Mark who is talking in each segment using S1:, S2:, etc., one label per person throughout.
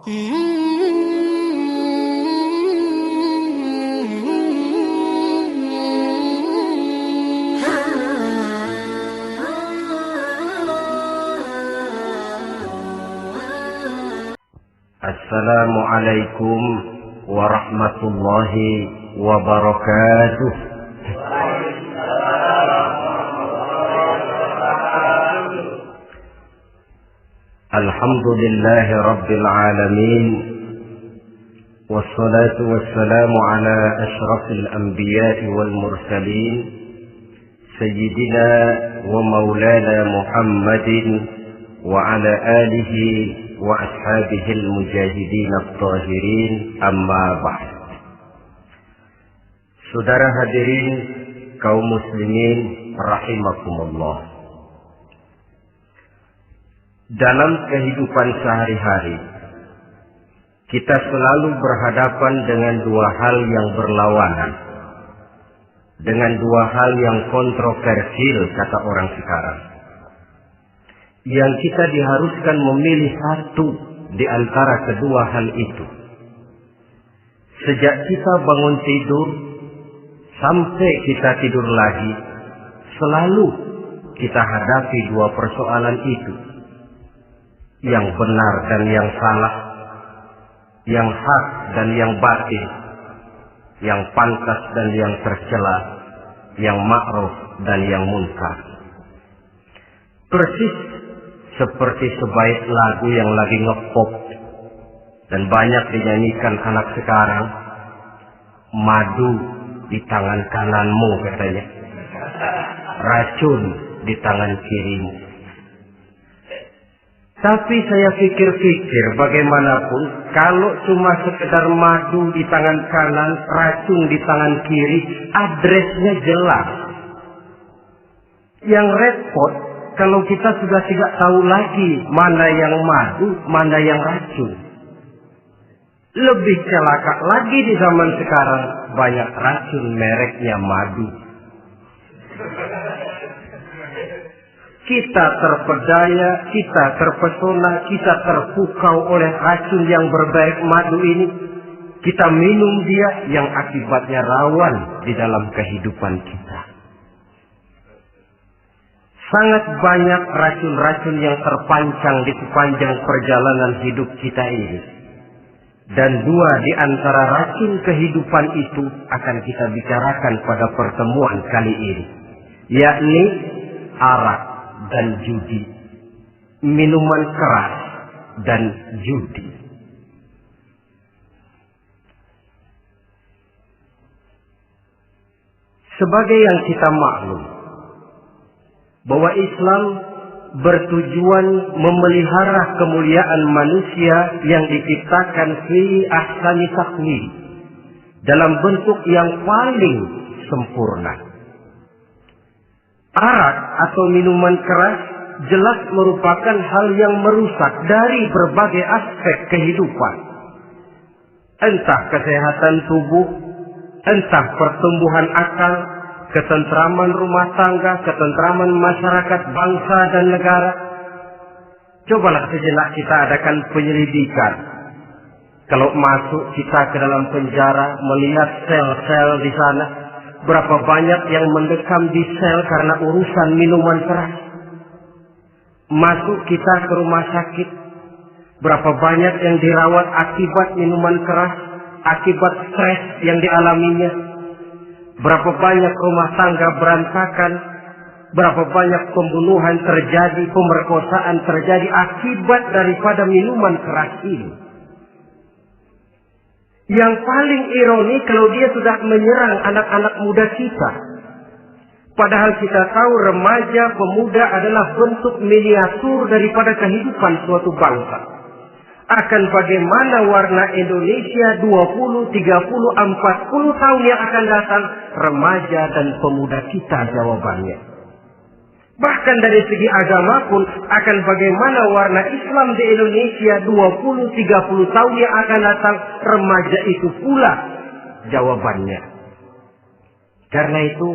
S1: Assalamualaikum warahmatullahi wabarakatuh. Alhamdulillahi rabbil alamin, wassalatu wassalamu ala ashrafil anbiya'i wal mursalin, sayyidina wa maulana Muhammadin wa ala alihi wa ashabihil mujahidin at-tahirin, amma ba'd. Saudara hadirin kaum muslimin rahimakumullah. Dalam kehidupan sehari-hari, kita selalu berhadapan dengan dua hal yang berlawanan, dengan dua hal yang kontroversial kata orang sekarang, yang kita diharuskan memilih satu di antara kedua hal itu. Sejak kita bangun tidur sampai kita tidur lagi, selalu kita hadapi dua persoalan itu. Yang benar dan yang salah, yang hak dan yang batil, yang pantas dan yang tercela, yang ma'ruf dan yang munkar. Persis seperti sebaik lagu yang lagi ngepop dan banyak dinyanyikan anak sekarang, madu di tangan kananmu katanya, racun di tangan kirimu. Tapi saya pikir-pikir bagaimanapun, kalau cuma sekedar madu di tangan kanan, racun di tangan kiri, adresnya jelas. Yang repot kalau kita sudah tidak tahu lagi mana yang madu, mana yang racun. Lebih celaka lagi di zaman sekarang, banyak racun mereknya madu. Kita terpedaya, kita terpesona, kita terpukau oleh racun yang berbaik madu ini. Kita minum dia yang akibatnya rawan di dalam kehidupan kita. Sangat banyak racun-racun yang terpancang di sepanjang perjalanan hidup kita ini. Dan dua di antara racun kehidupan itu akan kita bicarakan pada pertemuan kali ini. Yakni arak dan judi, minuman keras dan judi. Sebagai yang kita maklum bahwa Islam bertujuan memelihara kemuliaan manusia yang diciptakan fi ahsani taqwim, dalam bentuk yang paling sempurna. Arak atau minuman keras jelas merupakan hal yang merusak dari berbagai aspek kehidupan. Entah kesehatan tubuh, entah pertumbuhan akal, ketentraman rumah tangga, ketentraman masyarakat, bangsa dan negara. Cobalah sejenak kita adakan penyelidikan. Kalau masuk kita ke dalam penjara, melihat sel-sel di sana, berapa banyak yang mendekam di sel karena urusan minuman keras. Masuk kita ke rumah sakit, berapa banyak yang dirawat akibat minuman keras, akibat stres yang dialaminya. Berapa banyak rumah tangga berantakan, berapa banyak pembunuhan terjadi, pemerkosaan terjadi akibat daripada minuman keras ini. Yang paling ironi kalau dia sudah menyerang anak-anak muda kita. Padahal kita tahu remaja, pemuda adalah bentuk miniatur daripada kehidupan suatu bangsa. Akan bagaimana warna Indonesia 20, 30, 40 tahun yang akan datang, remaja dan pemuda kita jawabannya. Bahkan dari segi agama pun akan bagaimana warna Islam di Indonesia 20-30 tahun yang akan datang, remaja itu pula jawabannya. Karena itu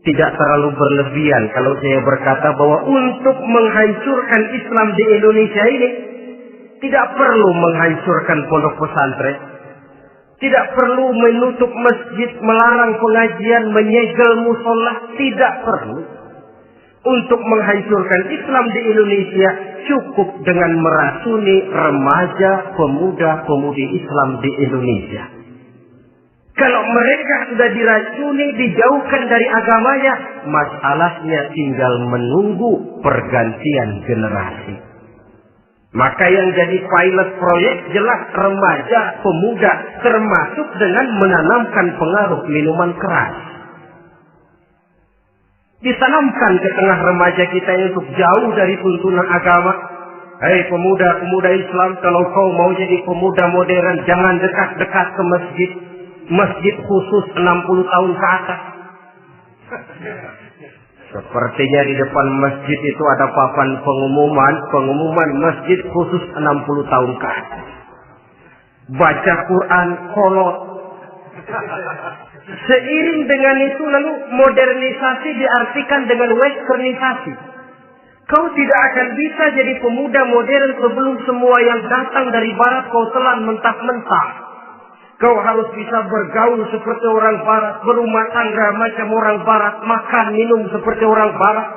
S1: tidak terlalu berlebihan kalau saya berkata bahwa untuk menghancurkan Islam di Indonesia ini, Tidak perlu menghancurkan pondok pesantren. Tidak perlu menutup masjid, melarang pengajian, menyegel musola. Tidak perlu. Untuk menghancurkan Islam di Indonesia, cukup dengan meracuni remaja, pemuda-pemudi Islam di Indonesia. Kalau mereka sudah diracuni, dijauhkan dari agamanya, masalahnya tinggal menunggu pergantian generasi. Maka yang jadi pilot proyek jelas remaja, pemuda, termasuk dengan menanamkan pengaruh minuman keras. Ditanamkan ke tengah remaja kita ini untuk jauh dari tuntunan agama. Hei pemuda-pemuda Islam, kalau kau mau jadi pemuda modern, jangan dekat-dekat ke masjid. Masjid khusus 60 tahun ke atas. Sepertinya di depan masjid itu ada papan pengumuman masjid khusus 60 tahun ke atas. Baca Quran kolot. Seiring dengan itu lalu modernisasi diartikan dengan westernisasi. Kau tidak akan bisa jadi pemuda modern sebelum semua yang datang dari barat kau telan mentah-mentah. Kau harus bisa bergaul seperti orang barat, berumah tangga macam orang barat, makan minum seperti orang barat.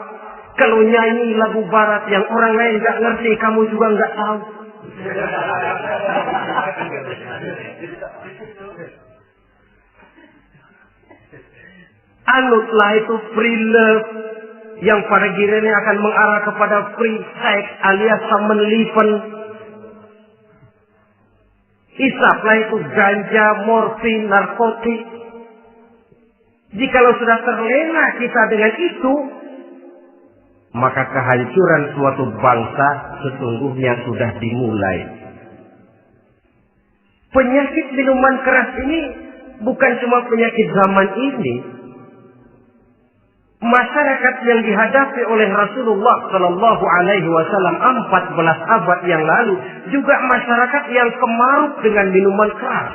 S1: Kalau nyanyi lagu barat yang orang lain nggak ngerti, kamu juga nggak tahu. Anutlah itu free love yang pada gilirannya akan mengarah kepada free sex alias samenlipen. Hisaplah itu ganja, morfin, narkotik. Jikalau sudah terlena kita dengan itu, maka kehancuran suatu bangsa sesungguhnya sudah dimulai. Penyakit minuman keras ini bukan cuma penyakit zaman ini. Masyarakat yang dihadapi oleh Rasulullah Shallallahu Alaihi Wasallam 14 abad yang lalu juga masyarakat yang kemaruk dengan minuman keras.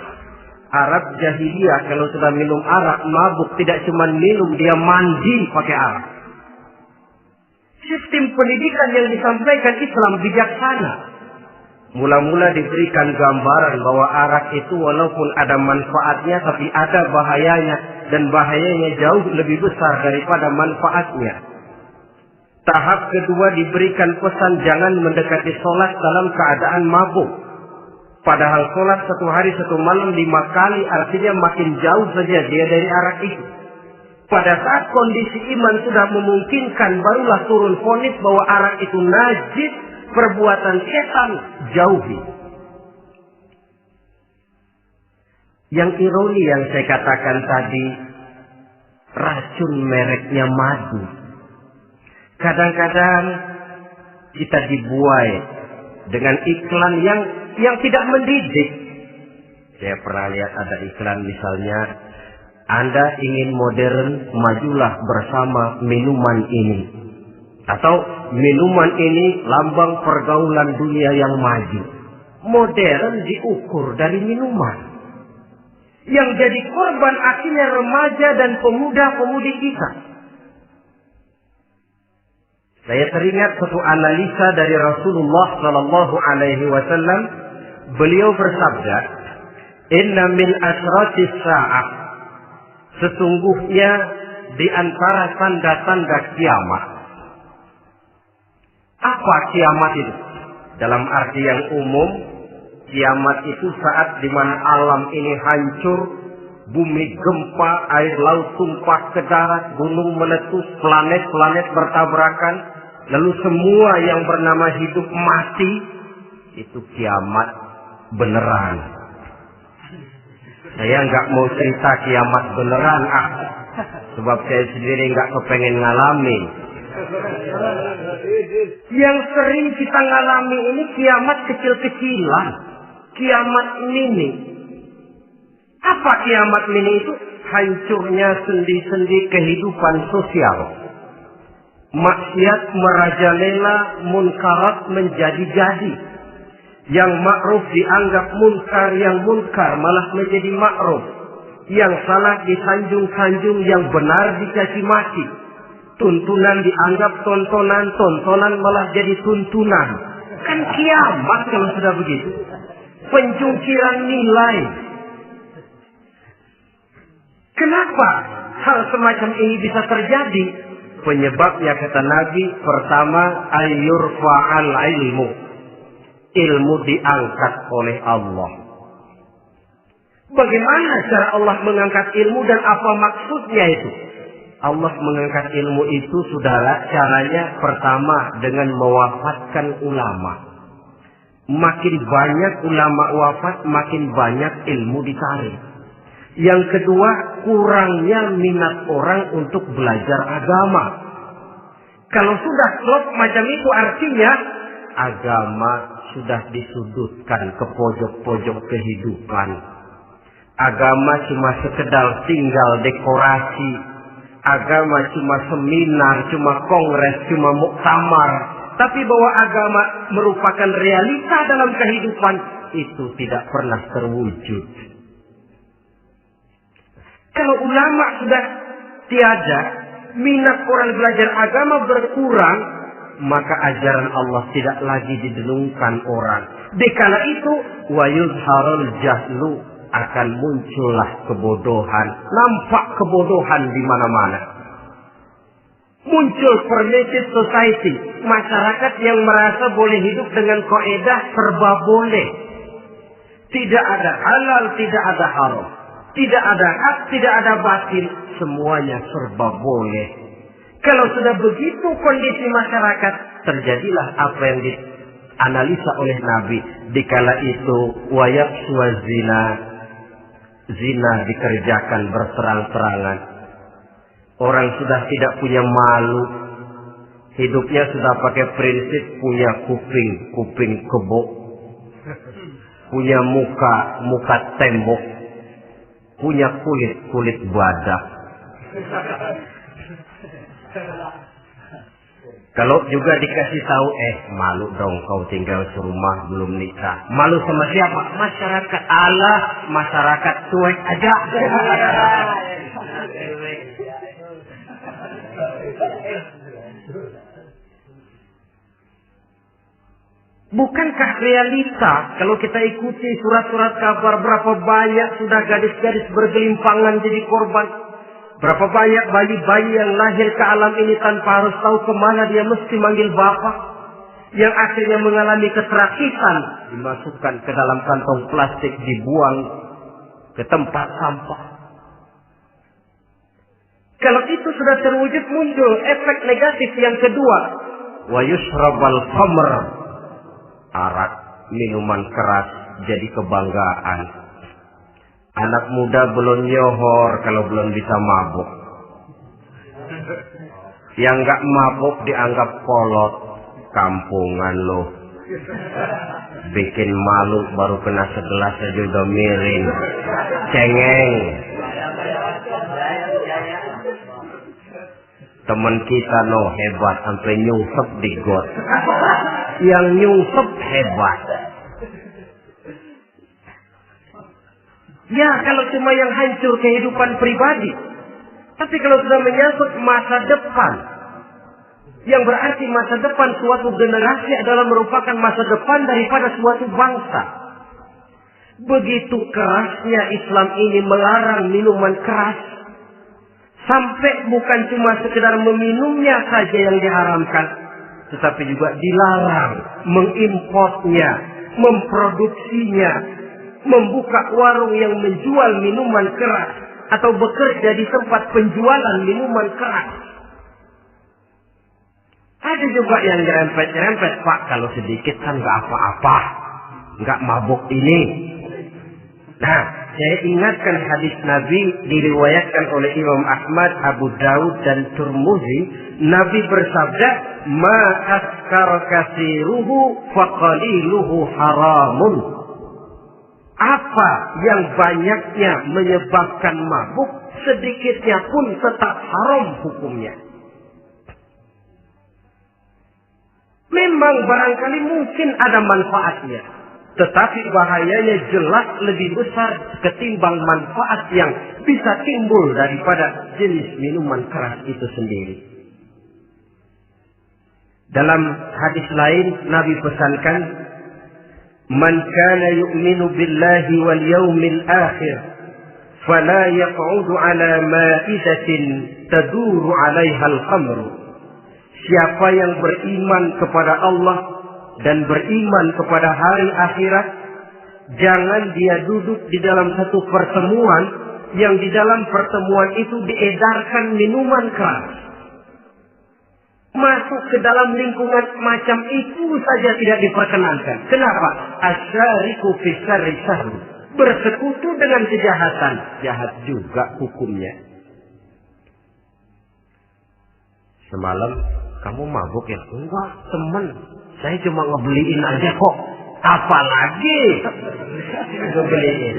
S1: Arab jahiliyah kalau sudah minum arak mabuk, tidak cuma minum, dia mandi pakai arak. Sistem pendidikan yang disampaikan Islam bijaksana. Mula-mula diberikan gambaran bahwa arak itu walaupun ada manfaatnya tapi ada bahayanya, dan bahayanya jauh lebih besar daripada manfaatnya. Tahap kedua diberikan pesan jangan mendekati sholat dalam keadaan mabuk. Padahal sholat 1 hari 1 malam 5 kali, artinya makin jauh saja dia dari arak itu. Pada saat kondisi iman sudah memungkinkan, barulah turun vonis bahwa arak itu najis, perbuatan setan, jauhi. Yang ironi yang saya katakan tadi, racun mereknya madu. Kadang-kadang kita dibuai dengan iklan yang tidak mendidik. Saya pernah lihat ada iklan misalnya, Anda ingin modern, majulah bersama minuman ini. Atau minuman ini lambang pergaulan dunia yang maju. Modern diukur dari minuman. Yang jadi korban akhirnya remaja dan pemuda-pemudi kita. Saya teringat satu analisa dari Rasulullah Sallallahu Alaihi Wasallam. Beliau bersabda, Inna min asratis sa'ah. Sesungguhnya di antara tanda-tanda kiamat. Apa kiamat itu? Dalam arti yang umum, kiamat itu saat di mana alam ini hancur, bumi gempa, air laut tumpah ke darat, gunung meletus, planet-planet bertabrakan, lalu semua yang bernama hidup mati. Itu kiamat beneran. Saya nggak mau cerita kiamat beneran, sebab saya sendiri nggak kepengen ngalamin. Yang sering kita ngalami ini kiamat kecil-kecilan, kiamat mini. Apa kiamat mini itu? Hancurnya sendi-sendi kehidupan sosial. Maksiat merajalela, munkarat menjadi-jadi. Yang ma'ruf dianggap munkar, yang munkar malah menjadi ma'ruf. Yang salah disanjung-sanjung, yang benar dicaci maki. Tuntunan dianggap tontonan, tontonan malah jadi tuntunan. Kan kiamat kalau sudah begitu. Pencungkiran nilai. Kenapa hal semacam ini bisa terjadi? Penyebabnya kata Nabi, pertama ayyurfa'al ilmu. Ilmu diangkat oleh Allah. Bagaimana cara Allah mengangkat ilmu dan apa maksudnya itu? Allah mengangkat ilmu itu, saudara, caranya pertama dengan mewafatkan ulama. Makin banyak ulama wafat, makin banyak ilmu ditarik. Yang kedua, kurangnya minat orang untuk belajar agama. Kalau sudah klop macam itu, artinya agama sudah disudutkan ke pojok-pojok kehidupan. Agama cuma sekedar tinggal dekorasi. Agama cuma seminar, cuma kongres, cuma muktamar. Tapi bahwa agama merupakan realita dalam kehidupan, itu tidak pernah terwujud. Kalau ulama sudah tiada, minat orang belajar agama berkurang, maka ajaran Allah tidak lagi didenungkan orang. Dikala itu, wa yuzharul jahlu, akan muncullah kebodohan. Nampak kebodohan di mana-mana. Muncul permissive society. Masyarakat yang merasa boleh hidup dengan kaidah serba boleh. Tidak ada halal, tidak ada haram. Tidak ada hak, tidak ada batil. Semuanya serba boleh. Kalau sudah begitu kondisi masyarakat, terjadilah apa yang dianalisa oleh Nabi. Dikala itu, wayaqsu zina. Zina dikerjakan berterang-terangan. Orang sudah tidak punya malu. Hidupnya sudah pakai prinsip punya kuping kebo. Punya muka tembok. Punya kulit badak. Kalau juga dikasih tahu, malu dong kau tinggal serumah belum nikah. Malu sama siapa? Masyarakat. Allah, masyarakat cuek aja. Bukankah realita kalau kita ikuti surat-surat kabar, berapa banyak sudah gadis-gadis bergelimpangan jadi korban? Berapa banyak bayi-bayi yang lahir ke alam ini tanpa harus tahu kemana dia mesti manggil bapak. Yang akhirnya mengalami keterakisan. Dimasukkan ke dalam kantong plastik, dibuang ke tempat sampah. Kalau itu sudah terwujud, muncul efek negatif yang kedua. Wa yushrabal khamr. Arak, minuman keras jadi kebanggaan. Anak muda belum nyohor kalau belum bisa mabuk. Yang nggak mabuk dianggap kolot. Kampungan lo. Bikin malu baru kena segelas aja udah miring. Cengeng. Temen kita hebat sampai nyungsep di got. Yang nyungsep hebat. Ya, kalau cuma yang hancur kehidupan pribadi. Tapi kalau sudah menyangkut masa depan, yang berarti masa depan suatu generasi adalah merupakan masa depan daripada suatu bangsa. Begitu kerasnya Islam ini melarang minuman keras. Sampai bukan cuma sekedar meminumnya saja yang diharamkan, tetapi juga dilarang mengimportnya, memproduksinya, membuka warung yang menjual minuman keras atau bekerja di tempat penjualan minuman keras. Ada juga yang nyerempet-nyerempet, Pak, kalau sedikit kan nggak apa-apa, nggak mabuk ini. Nah, saya ingatkan hadis Nabi diriwayatkan oleh Imam Ahmad, Abu Daud dan Tirmidzi. Nabi bersabda, "Ma askara katsiruhu faqaliluhu haramun." Apa yang banyaknya menyebabkan mabuk, sedikitnya pun tetap haram hukumnya. Memang barangkali mungkin ada manfaatnya, tetapi bahayanya jelas lebih besar ketimbang manfaat yang bisa timbul daripada jenis minuman keras itu sendiri. Dalam hadis lain Nabi pesankan, "Man kana yu'minu billahi wal yawmil akhir, fala yaq'udu ala ma'idatin taduru 'alaiha al-khamru." Siapa yang beriman kepada Allah dan beriman kepada hari akhirat, jangan dia duduk di dalam satu pertemuan yang di dalam pertemuan itu diedarkan minuman keras. Masuk ke dalam lingkungan macam itu saja tidak diperkenankan. Kenapa? Asyariku fi syarri syahru. Bersekutu dengan kejahatan, jahat juga hukumnya. Semalam kamu mabuk ya? Enggak, teman. Saya cuma ngebeliin aja kok. Apalagi ngebeliin.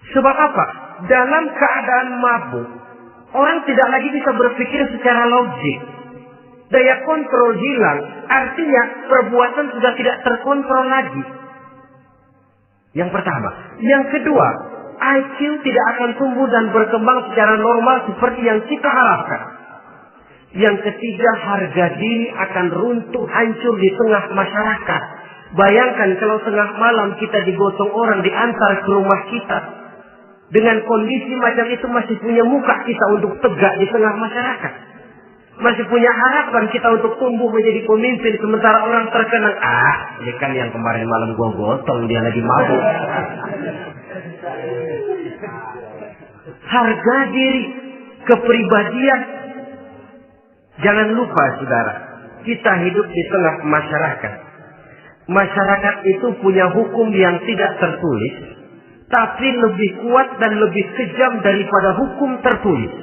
S1: Sebab apa? Dalam keadaan mabuk, orang tidak lagi bisa berpikir secara logik. Daya kontrol hilang, artinya perbuatan sudah tidak terkontrol lagi. Yang pertama. Yang kedua, IQ tidak akan tumbuh dan berkembang secara normal seperti yang kita harapkan. Yang ketiga, harga diri akan runtuh hancur di tengah masyarakat. Bayangkan kalau tengah malam kita digotong orang diantar ke rumah kita. Dengan kondisi macam itu masih punya muka kita untuk tegak di tengah masyarakat. Masih punya harapan kita untuk tumbuh menjadi pemimpin. Sementara orang terkenang, ini kan yang kemarin malam gua gotong, dia lagi mabuk. Harga diri, kepribadian. Jangan lupa saudara, kita hidup di tengah masyarakat. Masyarakat itu punya hukum yang tidak tertulis, tapi lebih kuat dan lebih kejam daripada hukum tertulis.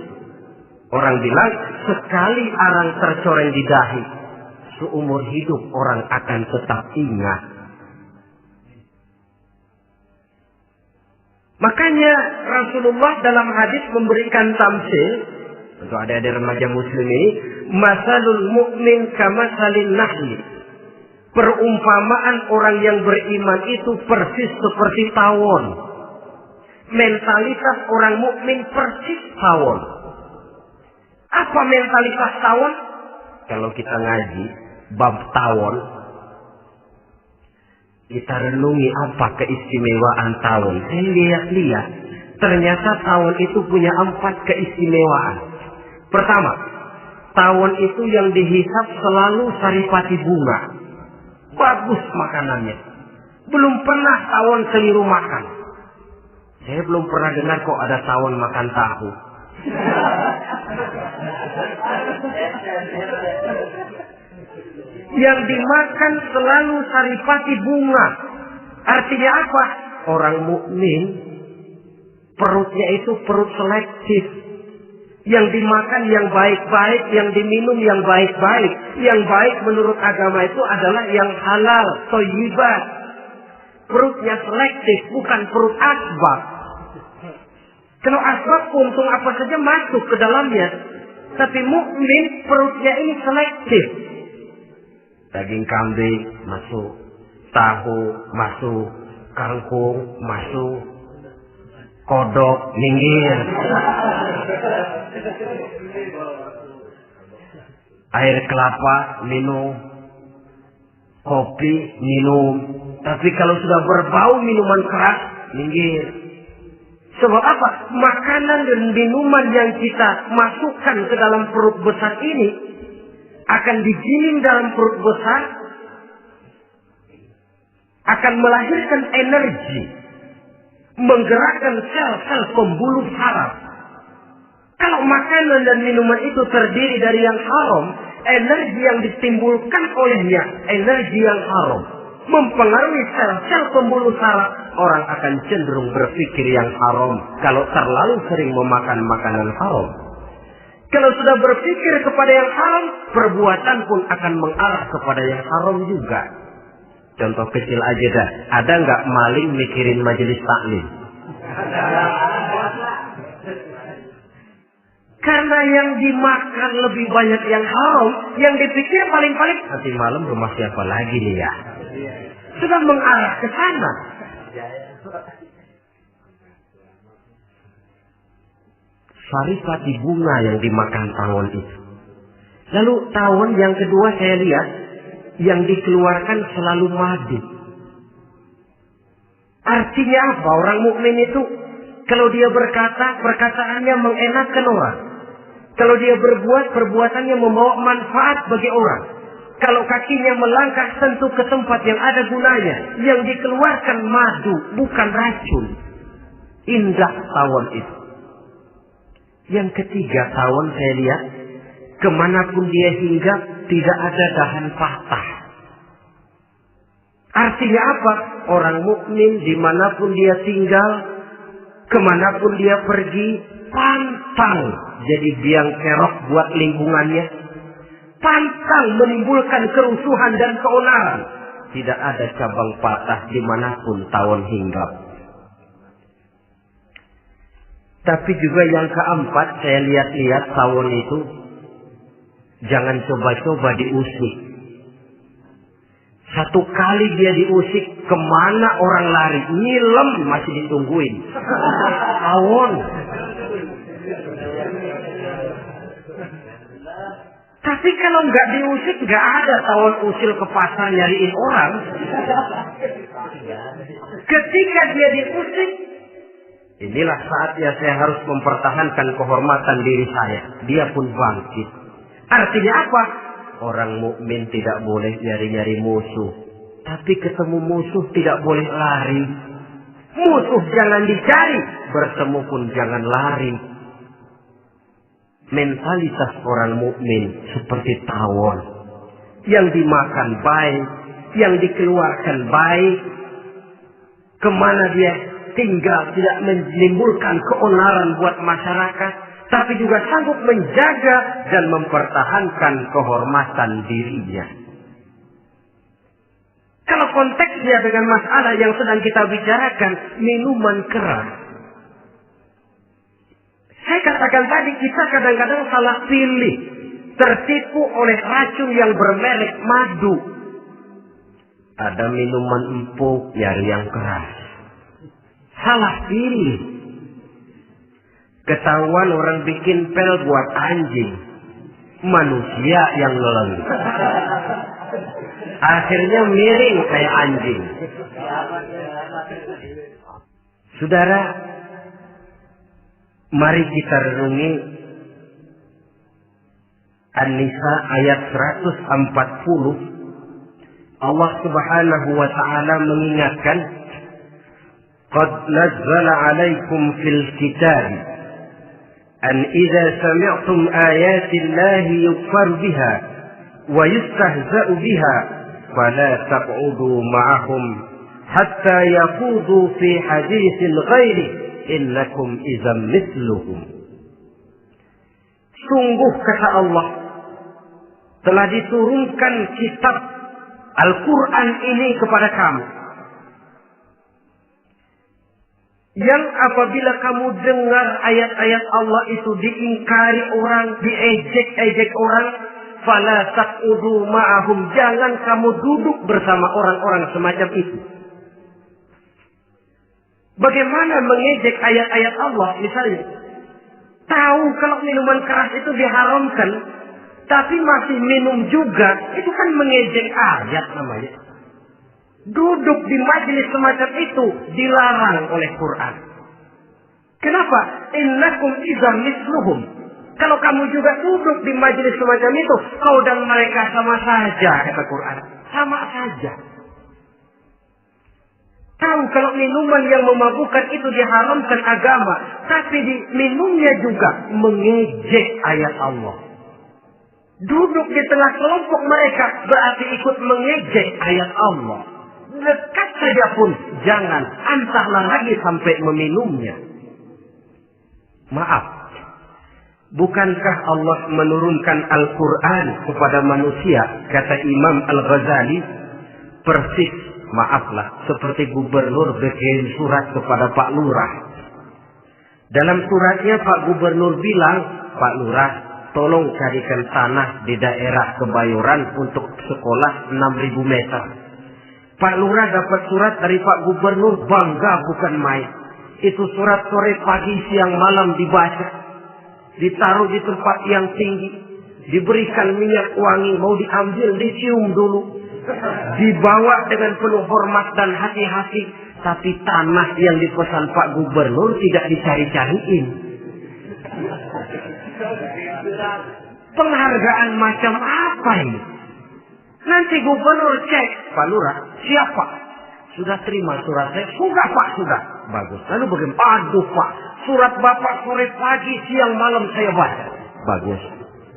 S1: Orang bilang, sekali arang tercoreng di dahi, seumur hidup orang akan tetap ingat. Makanya Rasulullah dalam hadis memberikan tamsil untuk adik-adik remaja muslim ini, masalul mu'min kamasalin nahli. Perumpamaan orang yang beriman itu persis seperti tawon. Mentalitas orang mukmin persis tawon. Apa mentalitas tawon? Kalau kita ngaji bab tawon, kita renungi apa keistimewaan tawon. Saya lihat-lihat, ternyata tawon itu punya 4 keistimewaan. Pertama, tawon itu yang dihisap selalu saripati bunga. Bagus makanannya. Belum pernah tawon keliru makan. Saya belum pernah dengar kok ada tawon makan tahu. Yang dimakan selalu saripati bunga. Artinya apa? Orang mukmin perutnya itu perut selektif. Yang dimakan yang baik-baik, yang diminum yang baik-baik. Yang baik menurut agama itu adalah yang halal, thayyibat. Perutnya selektif, bukan perut asbab. Kalau asbab untung apa saja masuk ke dalamnya. Tapi mukmin perutnya ini selektif. Daging kambing masuk, tahu masuk, kangkung masuk, kodok minggir. Air kelapa minum, kopi minum. Tapi kalau sudah berbau minuman keras, minggir. Sebab apa? Makanan dan minuman yang kita masukkan ke dalam perut besar ini akan digiling dalam perut besar, akan melahirkan energi, menggerakkan sel-sel pembuluh saraf. Kalau makanan dan minuman itu terdiri dari yang haram, energi yang ditimbulkan olehnya energi yang haram, mempengaruhi sel-sel pembuluh saraf. Orang akan cenderung berpikir yang haram kalau terlalu sering memakan makanan haram. Kalau sudah berpikir kepada yang haram, perbuatan pun akan mengarah kepada yang haram juga. Contoh kecil aja dah, ada nggak maling mikirin majelis taklim? Karena yang dimakan lebih banyak yang haram, yang dipikir paling-paling nanti malam rumah siapa lagi nih ya? Sudah mengarah ke sana. saripati bunga yang dimakan tawon itu. Lalu tawon yang kedua saya lihat yang dikeluarkan selalu madu. Artinya apa? Orang mukmin itu kalau dia berkata, perkataannya mengenakan orang. Kalau dia berbuat, perbuatannya membawa manfaat bagi orang. Kalau kakinya melangkah tentu ke tempat yang ada gunanya. Yang dikeluarkan madu, bukan racun. Indah tawon itu. Yang ketiga tawon saya lihat, kemanapun dia hinggap, tidak ada dahan patah. Artinya apa? Orang mukmin dimanapun dia tinggal, kemanapun dia pergi, pantang jadi biang kerok buat lingkungannya. Pantang menimbulkan kerusuhan dan keonaran. Tidak ada cabang patah dimanapun tawon hinggap. Tapi juga yang keempat, saya lihat-lihat tawon itu, jangan coba-coba diusik. Satu kali dia diusik, kemana orang lari? Nyilem masih ditungguin. Tawon. Tapi kalau nggak diusik, nggak ada tawon usil ke pasar nyariin orang. Ketika dia diusik, inilah saatnya saya harus mempertahankan kehormatan diri saya. Dia pun bangkit. Artinya apa? Orang mukmin tidak boleh nyari-nyari musuh. Tapi ketemu musuh tidak boleh lari. Musuh jangan dicari, bertemu pun jangan lari. Mentalitas orang mukmin seperti tawon. Yang dimakan baik, yang dikeluarkan baik. Kemana dia tinggal tidak menimbulkan keonaran buat masyarakat, tapi juga sanggup menjaga dan mempertahankan kehormatan dirinya. Kalau konteksnya dengan masalah yang sedang kita bicarakan, minuman keras. Saya katakan tadi, kita kadang-kadang salah pilih, tertipu oleh racun yang bermerek madu. Ada minuman empuk, nyari yang keras. Salah pilih. Ketahuan orang bikin pel buat anjing. Manusia yang ngeleng. Akhirnya miring kayak anjing. Saudara, mari kita renungi An-Nisa ayat 140. Allah Subhanahu wa ta'ala mengingatkan, "Qad nazzala 'alaikum fil kitab an idza sami'tum ayati Allahi yukfar biha wa yustahza'u biha fala taq'udu ma'ahum hatta yaqudu fi haditsin ghairi innakum idzam mithluhum." Sungguh kata Allah, telah diturunkan kitab Al-Quran ini kepada kamu, yang apabila kamu dengar ayat-ayat Allah itu diingkari orang, diejek-ejek orang, fala taqudu ma'ahum, jangan kamu duduk bersama orang-orang semacam itu. Bagaimana mengejek ayat-ayat Allah? Misalnya, tahu kalau minuman keras itu diharamkan, tapi masih minum juga, itu kan mengejek ayat namanya. Duduk di majelis semacam itu dilarang oleh Quran. Kenapa? Innakum idzam mithluhum. Kalau kamu juga duduk di majelis semacam itu, kau dan mereka sama saja, kata Quran. Sama saja. Tahu kalau minuman yang memabukkan itu diharamkan agama, tapi minumnya juga mengejek ayat Allah. Duduk di tengah kelompok mereka berarti ikut mengejek ayat Allah. Dekat saja pun jangan, entahlah lagi sampai meminumnya. Maaf, bukankah Allah menurunkan Al-Quran kepada manusia, kata Imam Al-Ghazali, persis, maaflah, seperti gubernur bikin surat kepada Pak Lurah. Dalam suratnya Pak Gubernur bilang, Pak Lurah, tolong carikan tanah di daerah Kebayoran untuk sekolah 6.000 meter. Pak Lurah dapat surat dari Pak Gubernur, bangga bukan main. Itu surat sore, pagi, siang, malam dibaca. ditaruh di tempat yang tinggi, diberikan minyak wangi, mau diambil, dicium dulu, dibawa dengan penuh hormat dan hati-hati. Tapi tanah yang dipesan Pak Gubernur tidak dicari-cariin. Penghargaan macam apa ini? Nanti Gubernur cek, Pak Lurah, siapa? Sudah terima surat saya? Sudah Pak, sudah. Bagus. Lalu bagaimana? Aduh Pak, surat Bapak sore pagi siang malam saya baca. Bagus.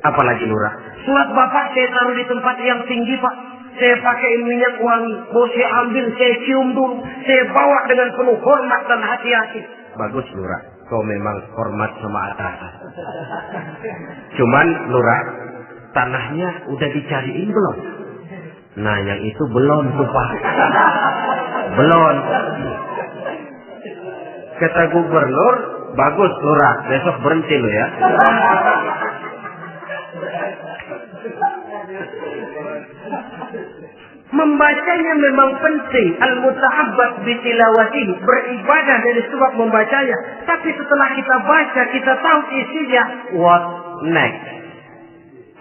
S1: Apalagi Lurah? Surat Bapak saya taruh di tempat yang tinggi Pak. Saya pakai minyak wangi. Mau saya ambil, saya cium dulu. Saya bawa dengan penuh hormat dan hati-hati. Bagus Lurah. Kau memang hormat sama atasan. Cuman Lurah, tanahnya udah dicariin belum? Nah yang itu belum tuh Pak. Belum. Kata Gubernur, bagus Lurah, besok berhenti lo ya. Membacanya memang penting. Al-muta'abbad bitilawatihi, beribadah dari sebab membacanya. Tapi setelah kita baca, kita tahu isinya. What next?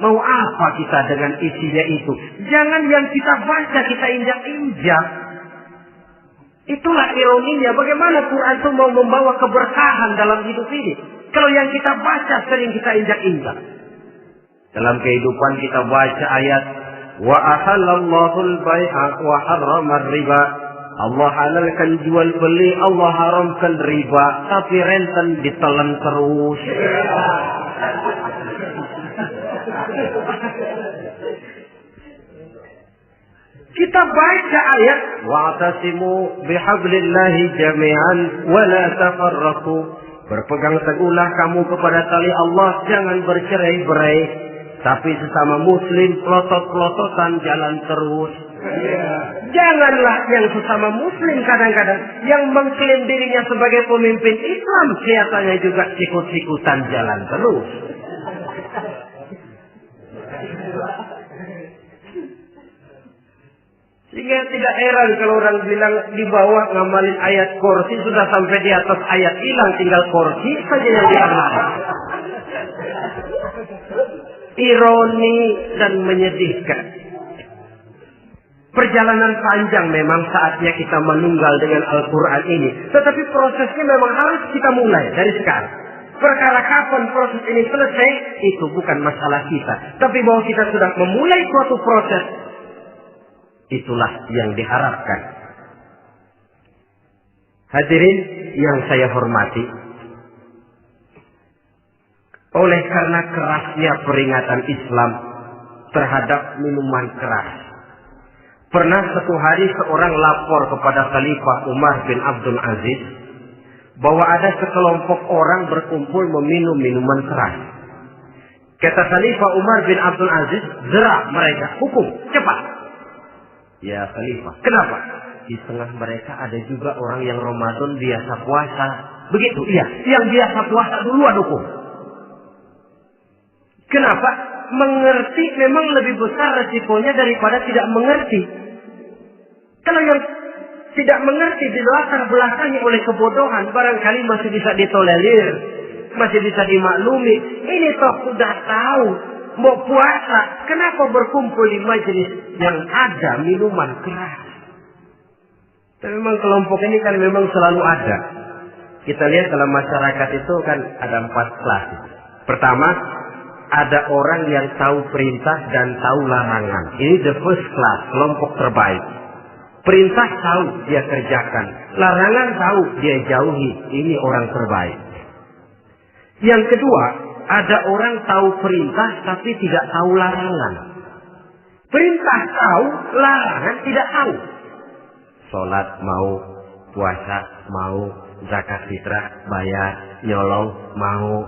S1: Mau apa kita dengan isinya itu? Jangan yang kita baca kita injak-injak. Itulah ironinya. Bagaimana Quran itu mau membawa keberkahan dalam hidup ini? Kalau yang kita baca sering kita injak-injak. Dalam kehidupan kita baca ayat wa ahallallahu al-bai'a wa harrama riba. Allah halalkan jual beli, Allah haramkan riba, tapi renten ditelan terus. Kita baca ayat wa'tasimu bihablillahi jami'an wa la tafarraqu. Berpegang teguhlah kamu kepada tali Allah, jangan bercerai-berai. Tapi sesama muslim pelotot-pelototan jalan terus. Janganlah yang sesama muslim kadang-kadang yang mengklaim dirinya sebagai pemimpin Islam kelihatannya juga sikut-sikutan jalan terus. Sehingga tidak heran kalau orang bilang di bawah ngamalin ayat kursi sudah sampai di atas ayat hilang, tinggal kursi saja yang diamalkan. Ironi dan menyedihkan. Perjalanan panjang memang saatnya kita menunggal dengan Al-Quran ini. Tetapi prosesnya memang harus kita mulai dari sekarang. Perkara kapan proses ini selesai, itu bukan masalah kita. Tapi bahwa kita sudah memulai suatu proses, itulah yang diharapkan. Hadirin yang saya hormati, oleh karena kerasnya peringatan Islam terhadap minuman keras, pernah satu hari seorang lapor kepada Khalifah Umar bin Abdul Aziz bahwa ada sekelompok orang berkumpul meminum minuman keras. Kata Khalifah Umar bin Abdul Aziz, "Zerah mereka, hukum, cepat." Ya Khalifah, kenapa? Di tengah mereka ada juga orang yang Ramadan biasa puasa. Begitu, iya. Yang biasa puasa duluan hukum. Kenapa? Mengerti memang lebih besar resikonya daripada tidak mengerti. Kalau yang tidak mengerti di latar belakangnya oleh kebodohan, barangkali masih bisa ditolerir, masih bisa dimaklumi. Ini toh sudah tahu mau puasa, kenapa berkumpul di majelis yang ada minuman keras? Tapi memang kelompok ini kan memang selalu ada. Kita lihat dalam masyarakat itu kan ada 4 kelas. Pertama, ada orang yang tahu perintah dan tahu larangan. Ini the first class, kelompok terbaik. Perintah tahu dia kerjakan, larangan tahu dia jauhi. Ini orang terbaik. Yang kedua, ada orang tahu perintah tapi tidak tahu larangan. Perintah tahu, larangan tidak tahu. Sholat mau, puasa mau, zakat fitrah bayar, nyolong mau,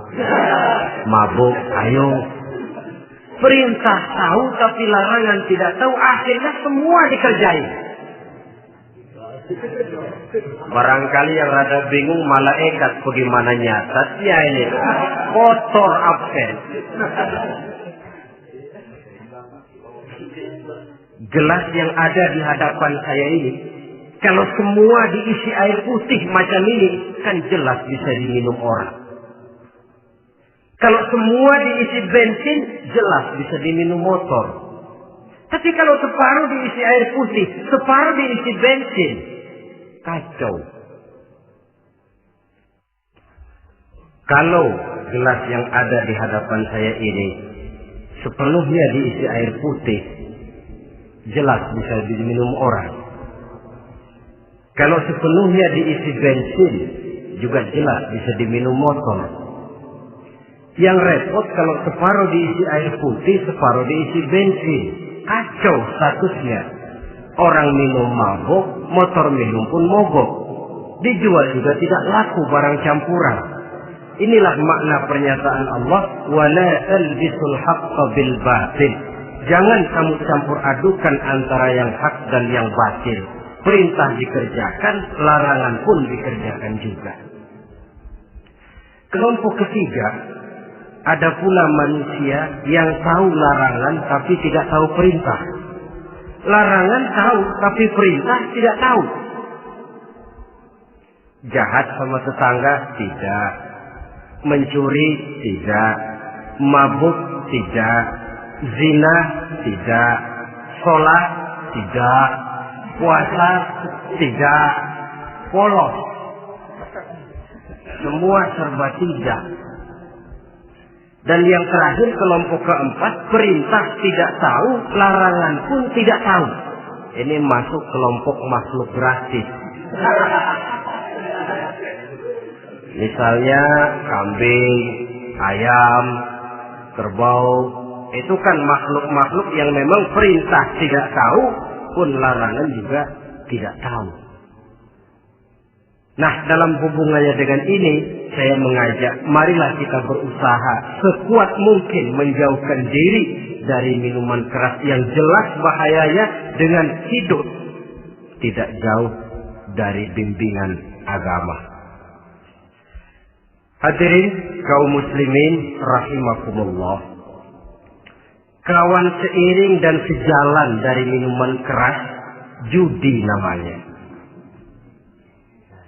S1: mabuk ayo. Perintah tahu tapi larangan tidak tahu, akhirnya semua dikerjain. Barangkali yang rada bingung malaikat bagaimana nyatatnya ini. Kotor absen. Gelas yang ada di hadapan saya ini, kalau semua diisi air putih macam ini, kan jelas bisa diminum orang. Kalau semua diisi bensin, jelas bisa diminum motor. Tapi kalau separuh diisi air putih, separuh diisi bensin, kacau. Kalau gelas yang ada di hadapan saya ini sepenuhnya diisi air putih, jelas bisa diminum orang. Kalau sepenuhnya diisi bensin, juga jelas bisa diminum motor. Yang repot kalau separuh diisi air putih, separuh diisi bensin. Kacau statusnya. Orang minum mabuk, motor minum pun mogok. Dijual juga tidak laku barang campuran. Inilah makna pernyataan Allah, wala talbisul haqqa bil batil. Jangan kamu campur adukan antara yang hak dan yang batil. Perintah dikerjakan, larangan pun dikerjakan juga. Kelompok ketiga, ada pula manusia yang tahu larangan tapi tidak tahu perintah. Larangan tahu tapi perintah tidak tahu. Jahat sama tetangga tidak. Mencuri tidak. Mabuk tidak. Zina tidak. Sholat tidak. Puasa tidak. Polos. Semua serba tidak. Dan yang terakhir, kelompok keempat, perintah tidak tahu, larangan pun tidak tahu. Ini masuk kelompok makhluk gratis. Misalnya kambing, ayam, kerbau, itu kan makhluk-makhluk yang memang perintah tidak tahu, pun larangan juga tidak tahu. Nah, dalam hubungannya dengan ini, saya mengajak, marilah kita berusaha sekuat mungkin menjauhkan diri dari minuman keras yang jelas bahayanya dengan hidup tidak jauh dari bimbingan agama. Hadirin kaum muslimin rahimakumullah. Kawan seiring dan sejalan dari minuman keras, judi namanya.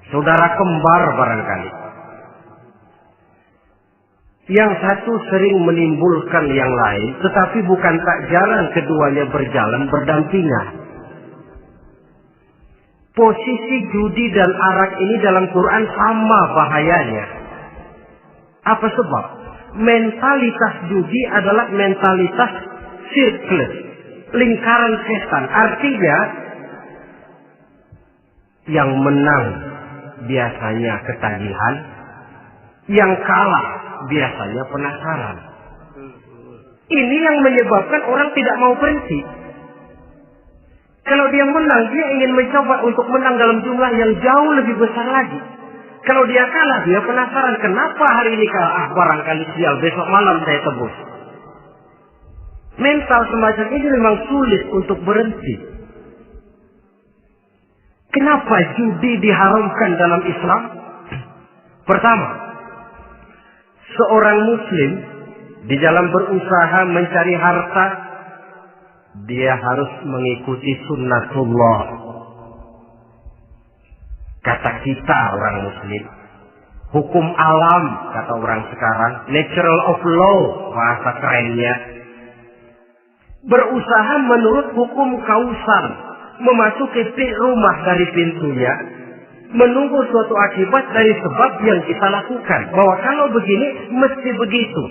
S1: Saudara kembar barangkali. Yang satu sering menimbulkan yang lain, tetapi bukan tak jarang keduanya berjalan berdampingan. Posisi judi dan arak ini dalam Quran sama bahayanya. Apa sebab? Mentalitas judi adalah mentalitas sirkel, lingkaran setan. Artinya, yang menang biasanya ketagihan, yang kalah biasanya penasaran. Ini yang menyebabkan orang tidak mau berhenti. Kalau dia menang, dia ingin mencoba untuk menang dalam jumlah yang jauh lebih besar lagi. Kalau dia kalah, dia penasaran kenapa hari ini kalah. Barangkali sial, besok malam saya tebus. Mental semacam ini memang sulit untuk berhenti. Kenapa judi diharamkan dalam Islam? Pertama, seorang muslim di dalam berusaha mencari harta, dia harus mengikuti sunnatullah. Kata kita orang muslim, hukum alam kata orang sekarang, natural of law bahasa kerennya. Berusaha menurut hukum kausal, memasuki rumah dari pintunya, menunggu suatu akibat dari sebab yang kita lakukan. Bahwa kalau begini, mesti begitu.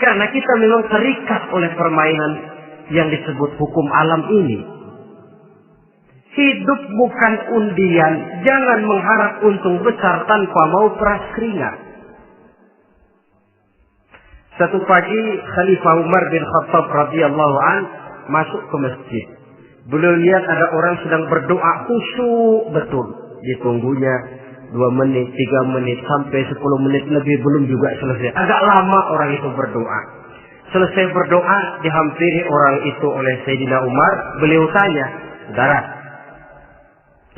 S1: Karena kita memang terikat oleh permainan yang disebut hukum alam ini. Hidup bukan undian, jangan mengharap untung besar tanpa mau peras keringat. Satu pagi, Khalifah Umar bin Khattab radhiyallahu an masuk ke masjid. Beliau lihat ada orang sedang berdoa khusyuk betul. Ditunggunya 2 menit, 3 menit, sampai 10 menit lebih belum juga selesai. Agak lama orang itu berdoa. Selesai berdoa, dihampiri orang itu oleh Sayyidina Umar. Beliau tanya, saudara,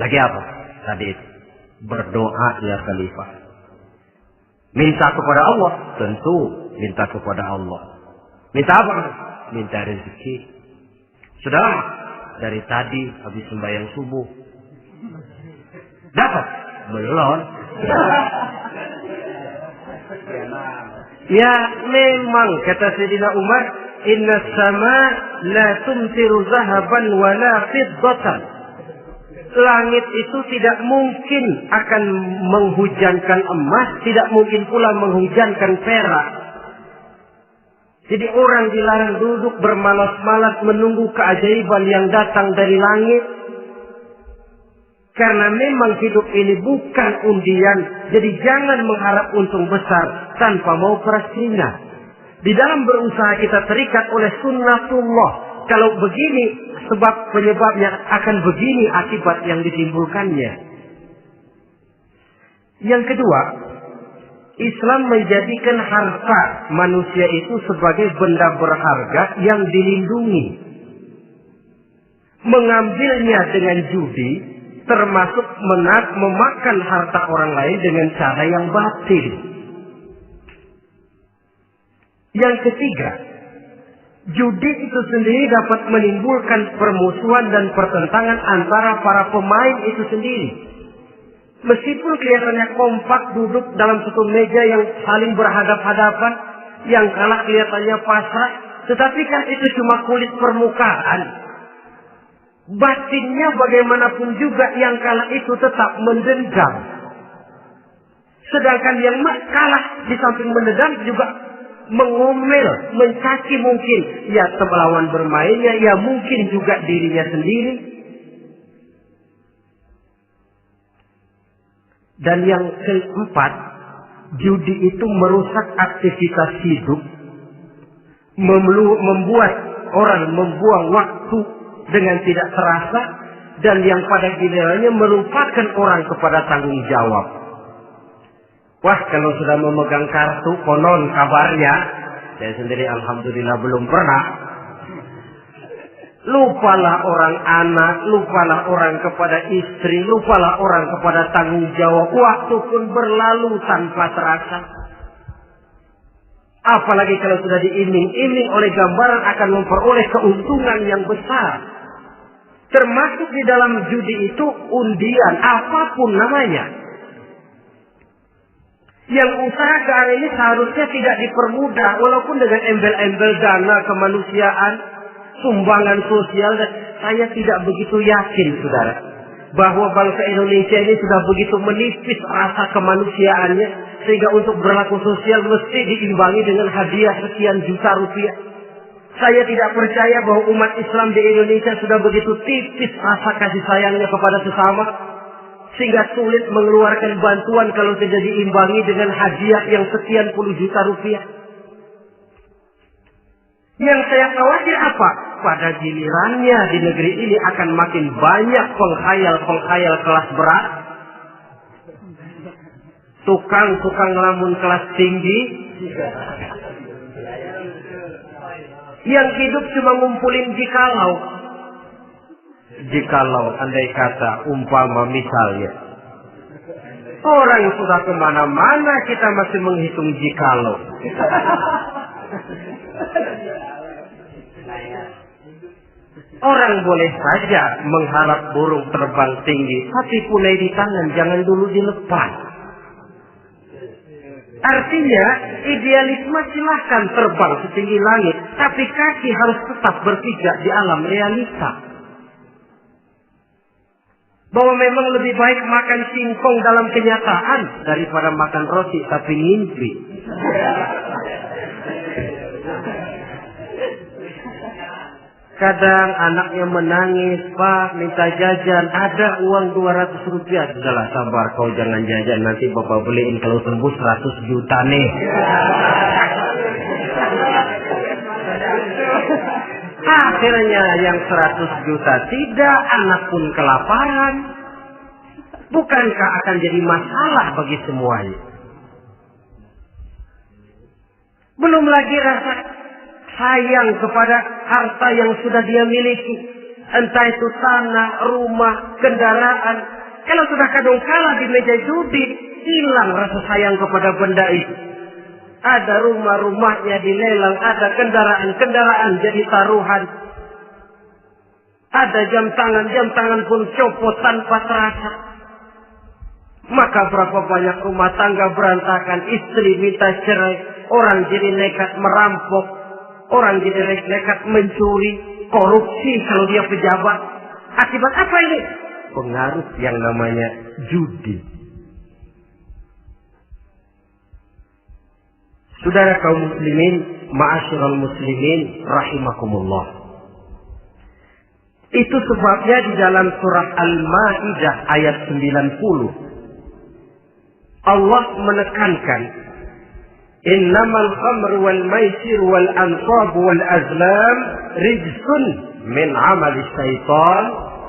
S1: lagi apa tadi itu? Berdoa ya Khalifah. Minta kepada Allah? Tentu minta kepada Allah. Minta apa? Minta rezeki. Sudah lama? Dari tadi habis sembahyang subuh. Dapat? Belum. Ya memang kata Sayyidina Umar, inna sama la tumtiru zahaban wala fiddatan. Langit itu tidak mungkin akan menghujankan emas, tidak mungkin pula menghujankan perak. Jadi orang dilarang duduk bermalas-malas menunggu keajaiban yang datang dari langit. Karena memang hidup ini bukan undian. Jadi jangan mengharap untung besar tanpa mau keras keringat. Di dalam berusaha kita terikat oleh sunnatullah. Kalau begini sebab penyebabnya, akan begini akibat yang ditimbulkannya. Yang kedua, Islam menjadikan harta manusia itu sebagai benda berharga yang dilindungi. Mengambilnya dengan judi termasuk memakan harta orang lain dengan cara yang batil. Yang ketiga, judi itu sendiri dapat menimbulkan permusuhan dan pertentangan antara para pemain itu sendiri. Meskipun kelihatannya kompak duduk dalam satu meja yang saling berhadap-hadapan, yang kalah kelihatannya pasrah, tetapi kan itu cuma kulit permukaan. Batinnya bagaimanapun juga yang kalah itu tetap mendendam. Sedangkan yang kalah di samping mendendam juga mengomel, mencaci mungkin. Ya lawan bermainnya, ya mungkin juga dirinya sendiri. Dan yang keempat, judi itu merusak aktivitas hidup. Membuat orang membuang waktu dengan tidak terasa, dan yang pada gilirannya melupakan orang kepada tanggung jawab. Wah, kalau sudah memegang kartu, konon kabarnya, saya sendiri alhamdulillah belum pernah, lupalah orang anak, lupalah orang kepada istri, lupalah orang kepada tanggung jawab. Waktu pun berlalu tanpa terasa. Apalagi kalau sudah diiming-iming oleh gambaran akan memperoleh keuntungan yang besar. Termasuk di dalam judi itu undian, apapun namanya. Yang usaha ke arah ini seharusnya tidak dipermudah, walaupun dengan embel-embel dana kemanusiaan, sumbangan sosial. Saya tidak begitu yakin, saudara, bahwa bangsa Indonesia ini sudah begitu menipis rasa kemanusiaannya, sehingga untuk berlaku sosial mesti diimbangi dengan hadiah sekian juta rupiah. Saya tidak percaya bahwa umat Islam di Indonesia sudah begitu tipis rasa kasih sayangnya kepada sesama, sehingga sulit mengeluarkan bantuan kalau tidak diimbangi dengan hadiah yang sekian puluh juta rupiah. Yang saya khawatir apa? Pada gilirannya di negeri ini akan makin banyak penghayal-penghayal kelas berat, tukang-tukang lamun kelas tinggi, yang hidup cuma ngumpulin jikalau andai kata umpama misalnya orang sudah kemana-mana kita masih menghitung jikalau. Orang boleh saja mengharap burung terbang tinggi, tapi punai di tangan jangan dulu dilepas. Artinya, idealisme silahkan terbang setinggi langit, tapi kaki harus tetap berpijak di alam realita. Bahwa memang lebih baik makan singkong dalam kenyataan daripada makan roti tapi ngimpi. Kadang anaknya menangis, Pak minta jajan, ada uang 200 rupiah. Sudahlah sabar, kau jangan jajan, nanti bapak beliin kalau tembus 100 juta nih. Akhirnya yang 100 juta tidak, anak pun kelaparan. Bukankah akan jadi masalah bagi semuanya? Belum lagi rasa sayang kepada harta yang sudah dia miliki. Entah itu tanah, rumah, kendaraan. Kalau sudah kadung kalah di meja judi, hilang rasa sayang kepada benda itu. Ada rumah-rumahnya dilelang, ada kendaraan-kendaraan jadi taruhan. Ada jam tangan pun copot tanpa terasa. Maka berapa banyak rumah tangga berantakan, istri minta cerai, orang jadi nekat merampok, orang jadi nekat mencuri, korupsi kalau dia pejabat. Akibat apa ini? Pengaruh yang namanya judi. Saudara kaum muslimin, ma'asyiral muslimin rahimakumullah. Itu sebabnya di dalam surat Al-Maidah ayat 90 Allah menekankan, innamal khamru wal maisir wal ansab wal azlam rijsun min amali syaitan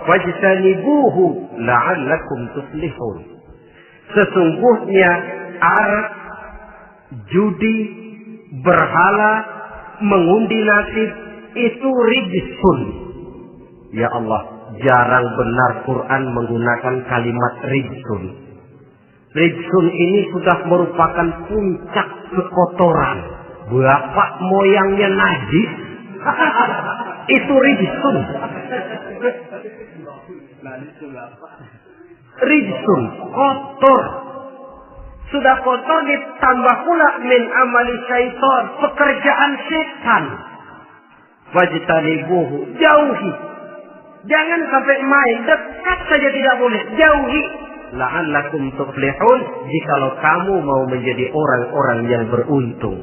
S1: fajtanibuhu la'allakum tuflihun. Sesungguhnya arak, judi, berhala, mengundi nasib itu rijsun. Ya Allah, jarang benar Quran menggunakan kalimat rijsun. Rijsun ini sudah merupakan puncak kekotoran. Bapak moyangnya najis. Itu rijsun. Rijsun, kotor. Sudah kotor ditambah pula min amali syaitan, pekerjaan setan. Wajtanibuhu, jauhi. Jangan sampai main, dekat saja tidak boleh, jauhi. La'allakum tuflihun, jikalau kamu mau menjadi orang-orang yang beruntung.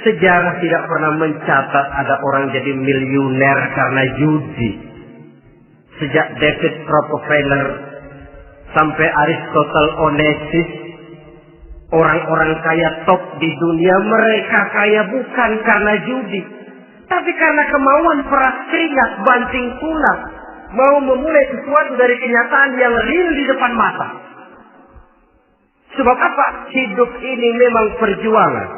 S1: Sejarah tidak pernah mencatat ada orang jadi miliuner karena judi. Sejak David Rockefeller sampai Aristotle Onassis, orang-orang kaya top di dunia, mereka kaya bukan karena judi, tapi karena kemauan peras keringat banting tulang, mau memulai sesuatu dari kenyataan yang real di depan mata. Sebab apa? Hidup ini memang perjuangan.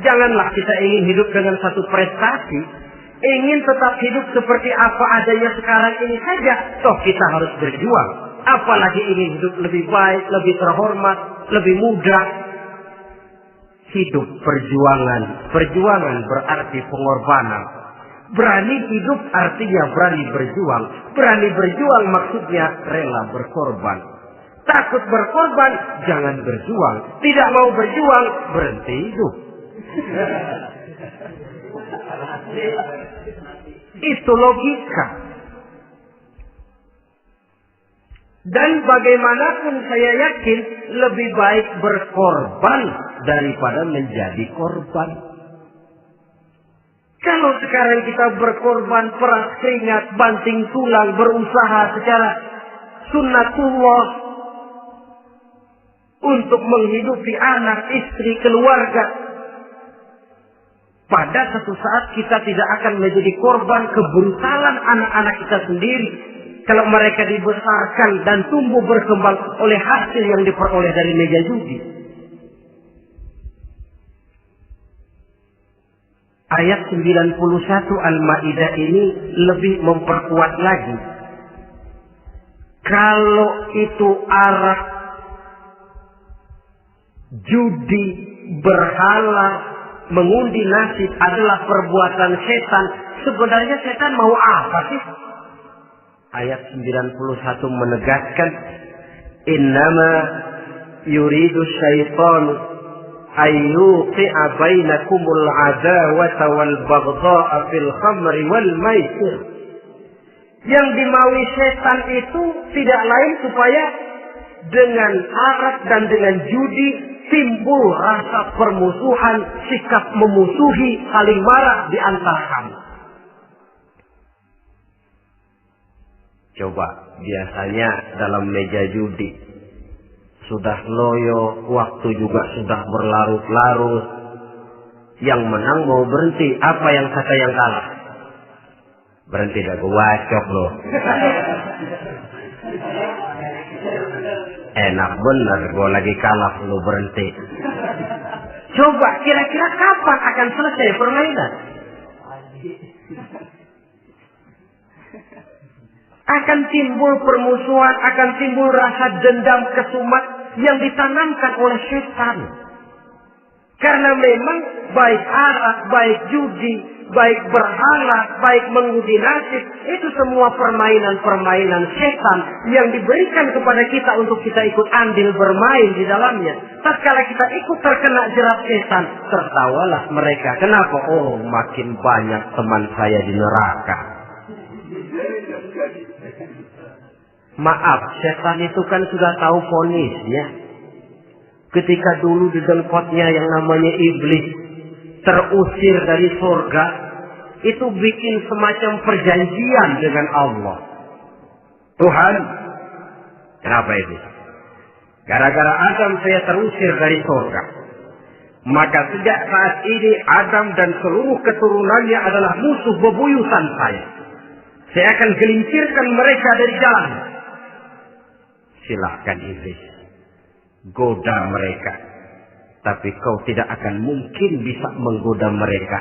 S1: Janganlah kita ingin hidup dengan satu prestasi, ingin tetap hidup seperti apa adanya sekarang ini saja. Toh kita harus berjuang. Apalagi ingin hidup lebih baik, lebih terhormat, lebih mudah. Hidup perjuangan. Perjuangan berarti pengorbanan. Berani hidup artinya berani berjuang. Berani berjuang maksudnya rela berkorban. Takut berkorban, jangan berjuang. Tidak mau berjuang, berhenti hidup. Itu logika. Dan bagaimanapun saya yakin lebih baik berkorban daripada menjadi korban. Kalau sekarang kita berkorban, peras keringat, banting tulang, berusaha secara sunnatullah untuk menghidupi anak, istri, keluarga, pada satu saat kita tidak akan menjadi korban kebrutalan anak-anak kita sendiri. Kalau mereka dibesarkan dan tumbuh berkembang oleh hasil yang diperoleh dari meja judi. Ayat 91 Al-Maidah ini lebih memperkuat lagi. Kalau itu arak, judi, berhala, mengundi nasib adalah perbuatan setan, sebenarnya setan mau apa sih? Ayat 91 menegaskan, innama yuridu syaitanu ayyuqi'a bainakumul adawata wal baghdha'a fil khamri wal maisir. Yang dimaui setan itu tidak lain supaya dengan arak dan dengan judi timbul rasa permusuhan, sikap memusuhi, saling marah di antara kamu. Coba, biasanya dalam meja judi sudah loyo, waktu juga sudah berlarut-larut. Yang menang mau berhenti, apa yang kata yang kalah? Berhenti dah, gue wacok loh. Enak bener, gue lagi kalah lu berhenti. Coba, kira-kira kapan akan selesai permainan? Akan timbul permusuhan, akan timbul rasa dendam, kesumat yang ditanamkan oleh setan. Karena memang baik arak, baik judi, baik berhala, baik menguji nasib, itu semua permainan-permainan setan yang diberikan kepada kita untuk kita ikut andil bermain di dalamnya. Tatkala kita ikut terkena jerat setan, tertawalah mereka. Kenapa? Oh, makin banyak teman saya di neraka. Maaf, setan itu kan sudah tahu vonisnya. Ketika dulu di dengkotnya yang namanya iblis terusir dari surga, itu bikin semacam perjanjian dengan Allah. Tuhan, kenapa itu? Gara-gara Adam saya terusir dari surga. Maka sejak saat ini Adam dan seluruh keturunannya adalah musuh bebuyutan saya. Saya akan gelincirkan mereka dari jalan. Silahkan iblis, goda mereka. Tapi kau tidak akan mungkin bisa menggoda mereka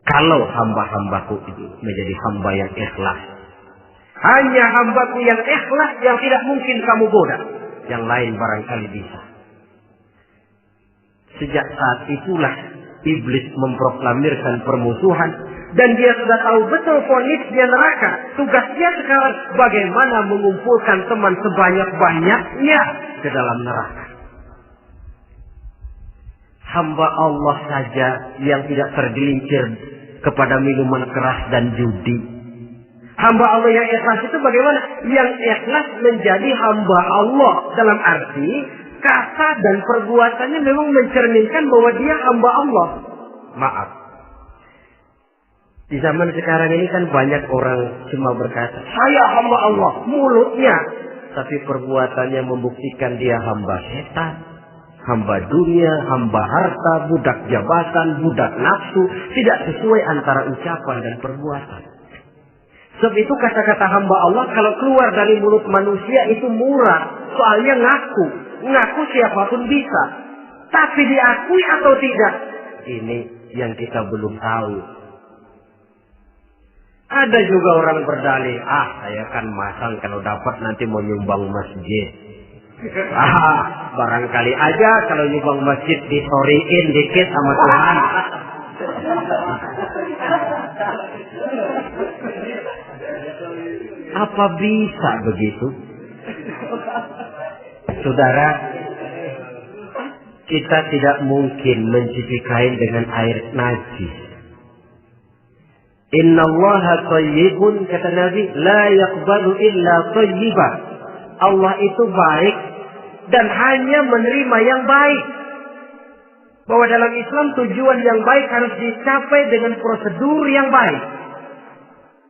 S1: kalau hamba-hambaku itu menjadi hamba yang ikhlas. Hanya hambaku yang ikhlas yang tidak mungkin kamu goda. Yang lain barangkali bisa. Sejak saat itulah iblis memproklamirkan permusuhan. Dan dia sudah tahu betul vonisnya neraka. Tugas dia sekarang bagaimana mengumpulkan teman sebanyak-banyaknya ke dalam neraka. Hamba Allah saja yang tidak tergelincir kepada minuman keras dan judi. Hamba Allah yang ikhlas itu bagaimana? Yang ikhlas menjadi hamba Allah. Dalam arti kata dan perbuatannya memang mencerminkan bahwa dia hamba Allah. Maaf. Di zaman sekarang ini kan banyak orang cuma berkata, saya hamba Allah, mulutnya. Tapi perbuatannya membuktikan dia hamba setan, hamba dunia, hamba harta, budak jabatan, budak nafsu. Tidak sesuai antara ucapan dan perbuatan. Sebab itu kata-kata hamba Allah kalau keluar dari mulut manusia itu murah. Soalnya ngaku siapapun bisa. Tapi diakui atau tidak, ini yang kita belum tahu. Ada juga orang berdalih, saya kan masang kalau dapat nanti mau nyumbang masjid. Barangkali aja kalau nyumbang masjid disoriin dikit sama Tuhan. Apa bisa begitu? Saudara, kita tidak mungkin mencuci kain dengan air najis. Inna Allaha thayyibun, kata Nabi, la yaqbalu illa thayyiban. Allah itu baik dan hanya menerima yang baik. Bahwa dalam Islam tujuan yang baik harus dicapai dengan prosedur yang baik.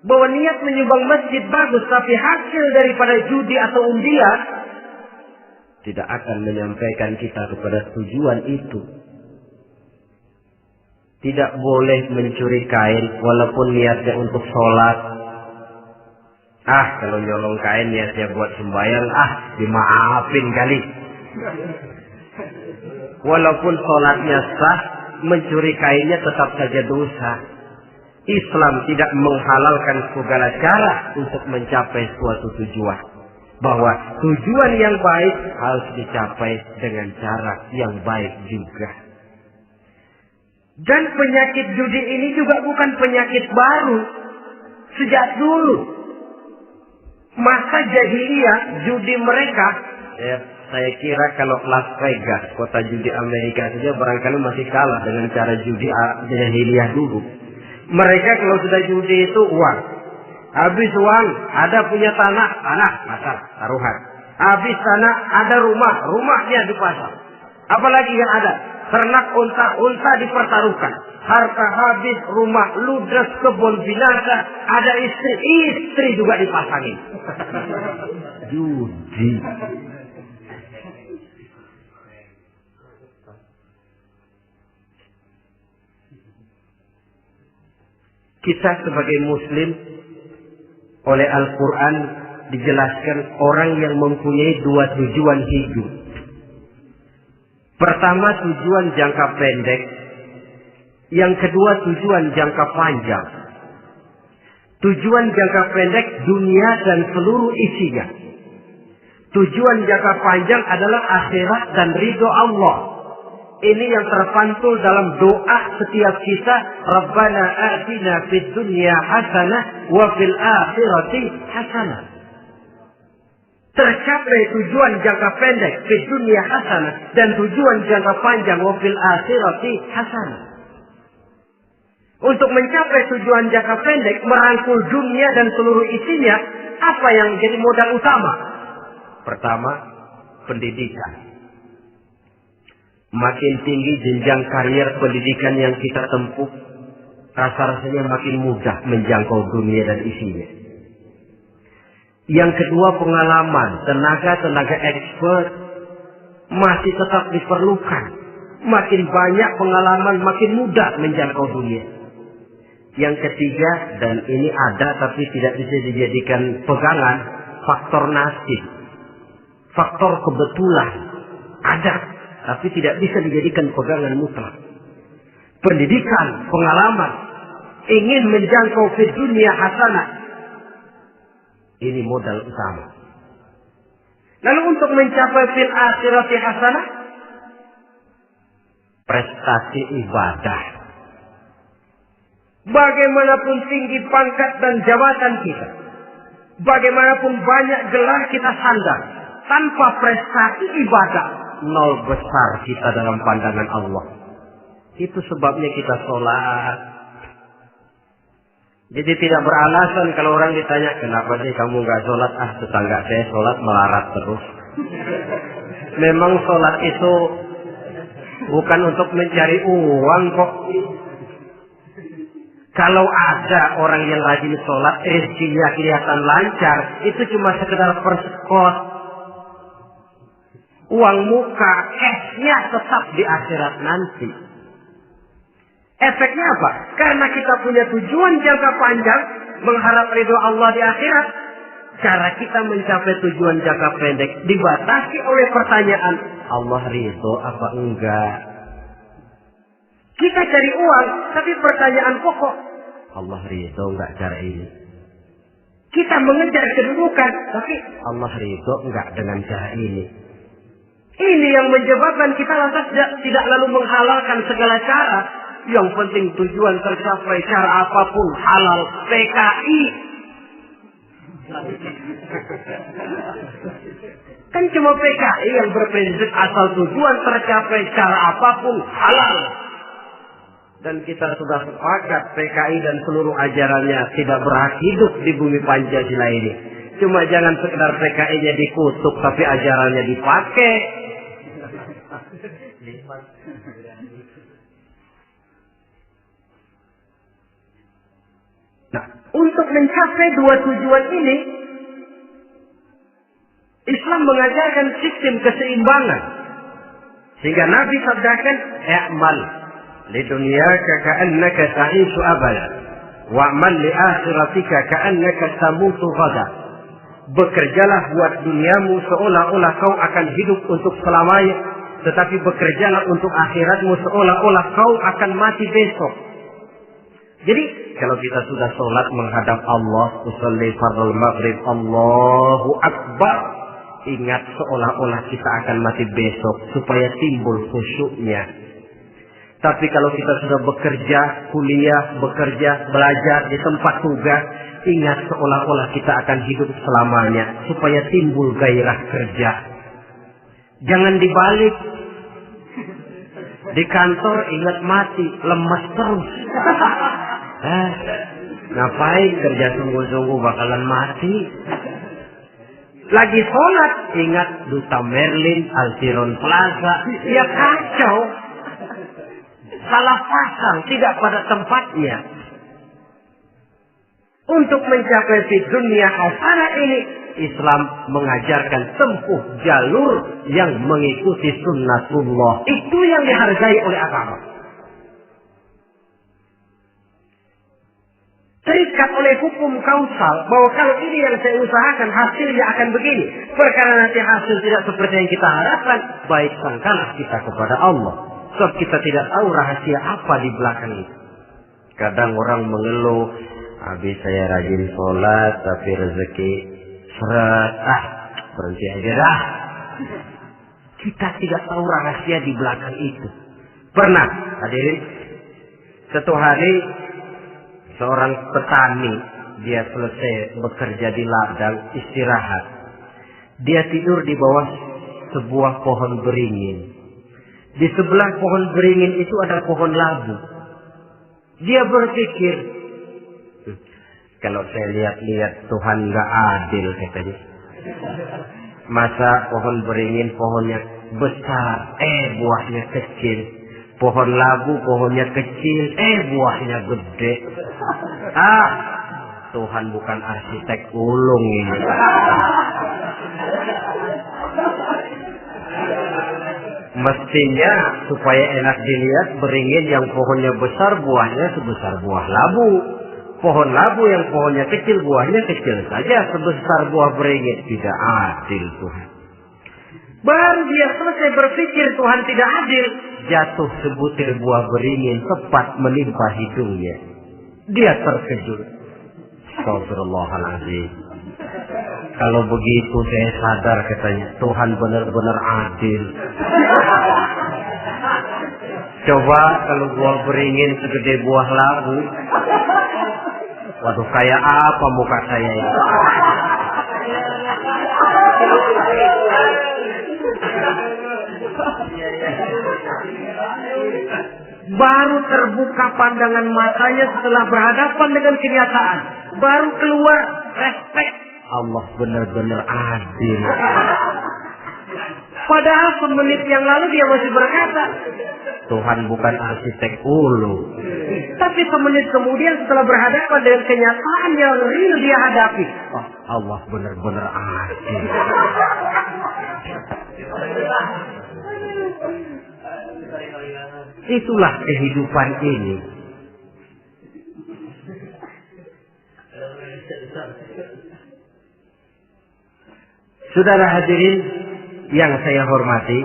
S1: Bahwa niat menyumbang masjid bagus, tapi hasil daripada judi atau undian tidak akan menyampaikan kita kepada tujuan itu. Tidak boleh mencuri kain walaupun niatnya untuk sholat. Kalau nyolong kain niatnya buat sembahyang, dimaafin kali. Walaupun sholatnya sah, mencuri kainnya tetap saja dosa. Islam tidak menghalalkan segala cara untuk mencapai suatu tujuan. Bahwa tujuan yang baik harus dicapai dengan cara yang baik juga. Dan penyakit judi ini juga bukan penyakit baru. Sejak dulu. Masa jahiliyah judi mereka. Saya kira kalau Las Vegas, kota judi Amerika saja barangkali masih kalah dengan cara judi jahiliyah dulu. Mereka kalau sudah judi itu uang. Habis uang, ada punya tanah, pasar, taruhan. Habis tanah, ada rumah, rumahnya dipasang. Apalagi yang ada? Ternak unta dipertaruhkan. Harta habis, rumah ludes, kebun binasa. Ada istri juga dipasangin. Judi. Kita sebagai muslim oleh Al-Quran dijelaskan orang yang mempunyai dua tujuan hidup. Pertama tujuan jangka pendek. Yang kedua tujuan jangka panjang. Tujuan jangka pendek dunia dan seluruh isinya. Tujuan jangka panjang adalah akhirat dan ridho Allah. Ini yang terpantul dalam doa setiap kita. Rabbana atina fid dunya hasanah wa fil akhirati hasanah. Tercapai tujuan jangka pendek fid dunya hasanah dan tujuan jangka panjang wa fil akhirati hasanah. Untuk mencapai tujuan jangka pendek, merangkul dunia dan seluruh isinya, apa yang jadi modal utama? Pertama, pendidikan. Makin tinggi jenjang karier pendidikan yang kita tempuh, rasa-rasanya makin mudah menjangkau dunia dan isinya. Yang kedua, pengalaman, tenaga expert masih tetap diperlukan. Makin banyak pengalaman, makin mudah menjangkau dunia. Yang ketiga, dan ini ada tapi tidak bisa dijadikan pegangan, faktor nasib. Faktor kebetulan ada, tapi tidak bisa dijadikan pegangan mutlak. Pendidikan, pengalaman, ingin menjangkau fi dunia hasanah. Ini modal utama. Lalu untuk mencapai fil akhirati hasanah, prestasi ibadah. Bagaimanapun tinggi pangkat dan jabatan kita, bagaimanapun banyak gelar kita sandang, tanpa prestasi ibadah, nol besar kita dalam pandangan Allah. Itu sebabnya kita sholat. Jadi tidak beralasan kalau orang ditanya, kenapa sih kamu nggak sholat? Tetangga saya sholat melarat terus. Memang sholat itu bukan untuk mencari uang kok. Kalau ada orang yang rajin sholat, rezekinya kelihatan lancar, itu cuma sekedar persekot. Uang muka, cashnya tetap di akhirat nanti. Efeknya apa? Karena kita punya tujuan jangka panjang, mengharap ridho Allah di akhirat. Cara kita mencapai tujuan jangka pendek dibatasi oleh pertanyaan, Allah ridho apa enggak? Kita cari uang, tapi pertanyaan pokok, Allah ridho enggak cara ini? Kita mengejar kedudukan, tapi Allah ridho enggak dengan cara ini? Ini yang menyebabkan kita lantas tidak lalu menghalalkan segala cara. Yang penting tujuan tercapai cara apapun halal. PKI. Kan cuma PKI yang berprinsip asal tujuan tercapai cara apapun halal. Dan kita sudah sepakat PKI dan seluruh ajarannya tidak berhak hidup di bumi Pancasila ini. Cuma jangan sekedar PKI-nya dikutuk tapi ajarannya dipakai. Nah, untuk mencapai dua tujuan ini, Islam mengajarkan sistem keseimbangan. Sehingga Nabi sabdakan, "I'mal li dunyaka ka'annaka ta'ishu abada, wa'mal li akhiratika ka'annaka tamutu ghada." Bekerjalah buat duniamu seolah-olah kau akan hidup untuk selamanya, tetapi bekerjalah untuk akhiratmu seolah-olah kau akan mati besok. Jadi kalau kita sudah sholat menghadap Allah, usolli fardhu maghrib, Allahu Akbar, ingat seolah-olah kita akan mati besok supaya timbul khusyuknya. Tapi kalau kita sudah bekerja, kuliah, bekerja, belajar di tempat tugas, ingat seolah-olah kita akan hidup selamanya supaya timbul gairah kerja. Jangan dibalik. Di kantor ingat mati, lemas terus. Ngapain kerja sungguh-sungguh bakalan mati. Lagi sholat ingat Duta Merlin, Altiron Plaza. Ya kacau. Salah pasang, tidak pada tempatnya. Untuk mencapai di dunia hasanah ini, Islam mengajarkan tempuh jalur yang mengikuti sunnatullah. Itu yang dihargai oleh agama. Terikat oleh hukum kausal bahwa kalau ini yang saya usahakan hasilnya akan begini. Perkara nanti hasil tidak seperti yang kita harapkan, baik sangkalah kita kepada Allah. Sebab kita tidak tahu rahasia apa di belakang itu. Kadang orang mengeluh, habis saya rajin sholat tapi rezeki seret, berhenti aja dah. Kita tidak tahu rahasia di belakang itu. Pernah hadirin, satu hari seorang petani, dia selesai bekerja di ladang, istirahat. Dia tidur di bawah sebuah pohon beringin. Di sebelah pohon beringin itu ada pohon labu. Dia berpikir, kalau saya lihat-lihat Tuhan nggak adil katanya. Masa pohon beringin pohonnya besar, buahnya kecil. Pohon labu pohonnya kecil, buahnya gede. Tuhan bukan arsitek ulung ini. Mestinya supaya enak dilihat, beringin yang pohonnya besar buahnya sebesar buah labu. Pohon labu yang pohonnya kecil buahnya kecil saja sebesar buah beringin. Tidak adil Tuhan. Baru dia selesai berpikir Tuhan tidak adil, jatuh sebutir buah beringin tepat menimpa hidungnya. Dia terkejut. Astagfirullahaladzim. Kalau begitu saya sadar katanya, Tuhan benar-benar adil. Coba kalau buah beringin segede buah labu, waduh kayak apa muka saya ini. Baru terbuka pandangan matanya setelah berhadapan dengan kenyataan. Baru keluar respek. Allah benar-benar adil. Padahal semenit yang lalu dia masih berkata, Tuhan bukan arsitek ulu. Tapi semenit kemudian setelah berhadapan dengan kenyataan yang real dia hadapi, Allah benar-benar adil. Itulah kehidupan ini. Saudara hadirin yang saya hormati,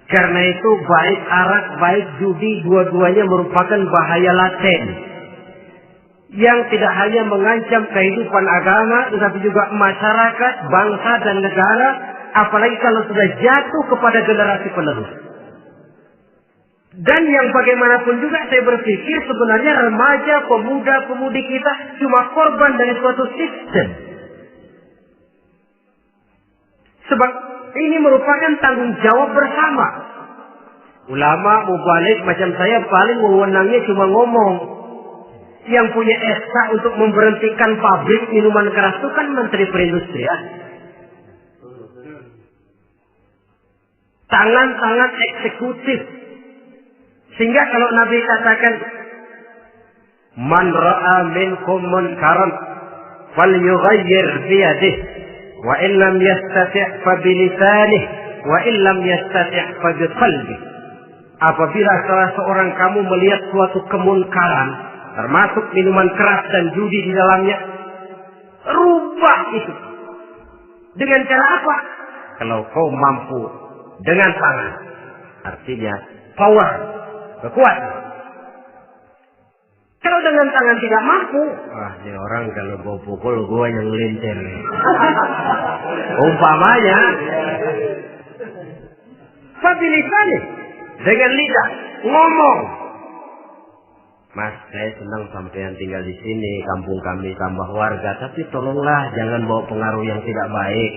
S1: karena itu baik arak, baik judi, dua-duanya merupakan bahaya laten yang tidak hanya mengancam kehidupan agama, tetapi juga masyarakat, bangsa dan negara, apalagi kalau sudah jatuh kepada generasi penerus. Dan yang bagaimanapun juga saya berpikir sebenarnya remaja, pemuda, pemudi kita cuma korban dari suatu sistem. Sebab ini merupakan tanggung jawab bersama. Ulama, mubalik macam saya paling wewenangnya cuma ngomong. Yang punya SK untuk memberhentikan pabrik minuman keras itu kan Menteri Perindustrian. Tangan-tangan eksekutif. Sehingga kalau Nabi katakan, Man ra'a minkum munkaran falyughayyir biyadihi wa in lam yastati' fa bilisanihi wa in lam yastati' fa biqalbihi. Apabila salah seorang kamu melihat suatu kemunkaran, termasuk minuman keras dan judi di dalamnya, rubah itu. Dengan cara apa? Kalau kau mampu dengan tangan, artinya power, kekuatan. Kalau dengan tangan tidak mampu, ini orang kalau bawa pukul gue yang lintir. Umpamanya, fabilisani, dengan lidah ngomong. Mas, saya senang sampean tinggal di sini, kampung kami tambah warga, tapi tolonglah jangan bawa pengaruh yang tidak baik.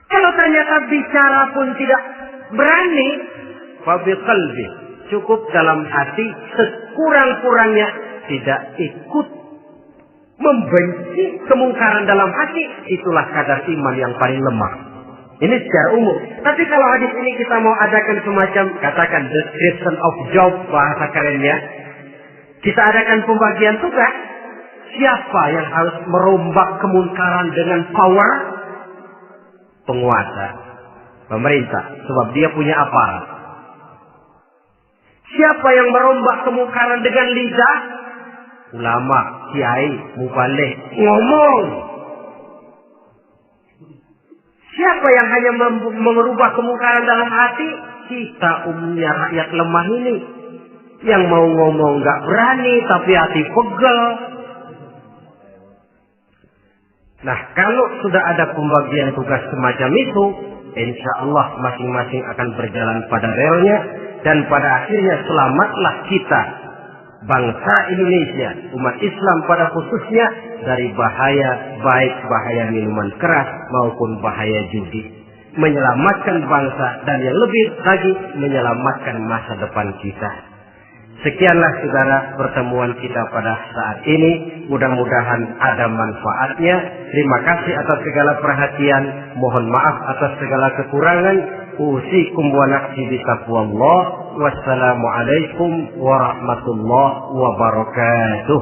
S1: Kalau ternyata bicara pun tidak berani, fabiqalbi, cukup dalam hati, sekurang-kurangnya tidak ikut membenci kemungkaran dalam hati, itulah kadar iman yang paling lemah. Ini secara umum. Tapi kalau hadis ini kita mau adakan semacam, katakan description of job, bahasa kerennya, kita adakan pembagian tugas. Siapa yang harus merombak kemungkaran dengan power? Penguasa, pemerintah, sebab dia punya aparat. Siapa yang merombak kemungkaran dengan lidah? Ulama, kiai, mubalik, ngomong. Siapa yang hanya merubah kemungkaran dalam hati? Kita umumnya rakyat lemah ini. Yang mau ngomong gak berani, tapi hati pegel. Nah, kalau sudah ada pembagian tugas semacam itu, insya Allah masing-masing akan berjalan pada relnya, dan pada akhirnya selamatlah kita, bangsa Indonesia, umat Islam pada khususnya, dari bahaya, baik bahaya minuman keras maupun bahaya judi. Menyelamatkan bangsa dan yang lebih lagi menyelamatkan masa depan kita. Sekianlah saudara pertemuan kita pada saat ini. Mudah-mudahan ada manfaatnya. Terima kasih atas segala perhatian. Mohon maaf atas segala kekurangan. Usikum wa nafsi bitaqwallah. Wassalamualaikum warahmatullahi wabarakatuh.